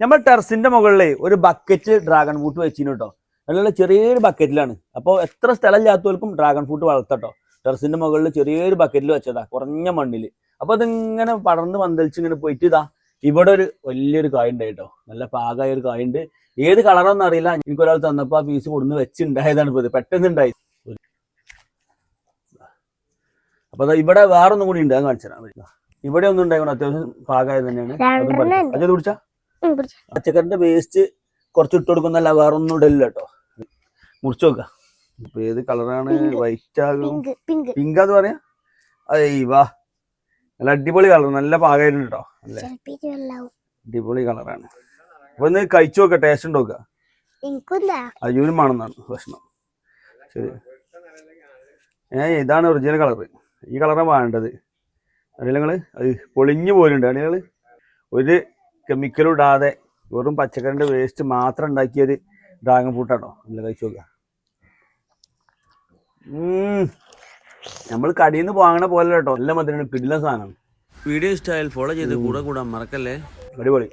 നമ്മൾ ടെറസിന്റെ മുകളിൽ ഒരു ബക്കറ്റ് ഡ്രാഗൺ ഫ്രൂട്ട് വെച്ചിന് കേട്ടോ. നല്ല ചെറിയൊരു ബക്കറ്റിലാണ്. അപ്പോൾ എത്ര സ്ഥലം ഇല്ലാത്തവർക്കും ഡ്രാഗൺ ഫ്രൂട്ട് വളർത്തട്ടോ. ടെറസിന്റെ മുകളിൽ ചെറിയൊരു ബക്കറ്റിൽ വെച്ചതാ, കുറഞ്ഞ മണ്ണിൽ. അപ്പോൾ അതിങ്ങനെ പടർന്ന് പന്തലിച്ച് ഇങ്ങനെ പോയിട്ട് ഇതാ ഇവിടെ ഒരു വലിയൊരു കായ ഉണ്ട് കേട്ടോ. നല്ല പാകമായ ഒരു കായുണ്ട്. ഏത് കളറൊന്നും അറിയില്ല. എനിക്കൊരാൾ തന്നപ്പോൾ ആ പീസ് കൊടുന്ന് വെച്ചുണ്ടായതാണ്. ഇപ്പോൾ ഇത് പെട്ടെന്ന് ഉണ്ടായി. അപ്പൊ അതാ ഇവിടെ വേറൊന്നും കൂടി ഉണ്ട്, ഞാൻ കാണിച്ചു തരാം. ഇവിടെ ഒന്നും ഉണ്ടായിക്കണം, അത്യാവശ്യം പാകമായത് തന്നെയാണ്. അത് കുടിച്ചാ പച്ചക്കറിന്റെ വേസ്റ്റ് കുറച്ച് ഇട്ട് കൊടുക്കുന്നല്ല, വേറെ ഒന്നും ഇടലില്ല കേട്ടോ. മുറിച്ച് നോക്കാം. ഇപ്പൊ ഏത് കളറാണ്? വൈറ്റ് ആകും, പിങ്കാന്ന് പറയാ. അയ്യ വാ, നല്ല അടിപൊളി കളർ, നല്ല പാകമായിട്ടുണ്ട് കേട്ടോ. അല്ലേ, അടിപൊളി കളറാണ്. അപ്പൊ ഒന്ന് കഴിച്ചു നോക്കാം, ടേസ്റ്റ് ഉണ്ട് നോക്കാം. അയ്യൂനും വേണമെന്നാണ് പ്രശ്നം. ശരി, ഇതാണ് ഒറിജിനൽ കളറ്. ഈ കളറാണ് വേണ്ടത്. അറിയില്ല നിങ്ങള്, അത് പൊളിഞ്ഞു പോലുണ്ട്. അണികള് ഒരു കെമിക്കലും ഇടാതെ വെറും പച്ചക്കറിന്റെ വേസ്റ്റ് മാത്രം ഉണ്ടാക്കിയൊരു ഡ്രാഗൺ ഫ്രൂട്ടാണോ. നല്ല കഴിച്ചു നോക്കുക. നമ്മൾ കടയിൽ നിന്ന് വാങ്ങണ പോലെ കേട്ടോ. നല്ല മധുരമാണ്, കിടിലൻ സാധനമാണ്. വീഡിയോ ഇഷ്ടമായാൽ ഫോളോ ചെയ്ത് കൂടെ കൂടാൻ മറക്കല്ലേ. അടിപൊളി.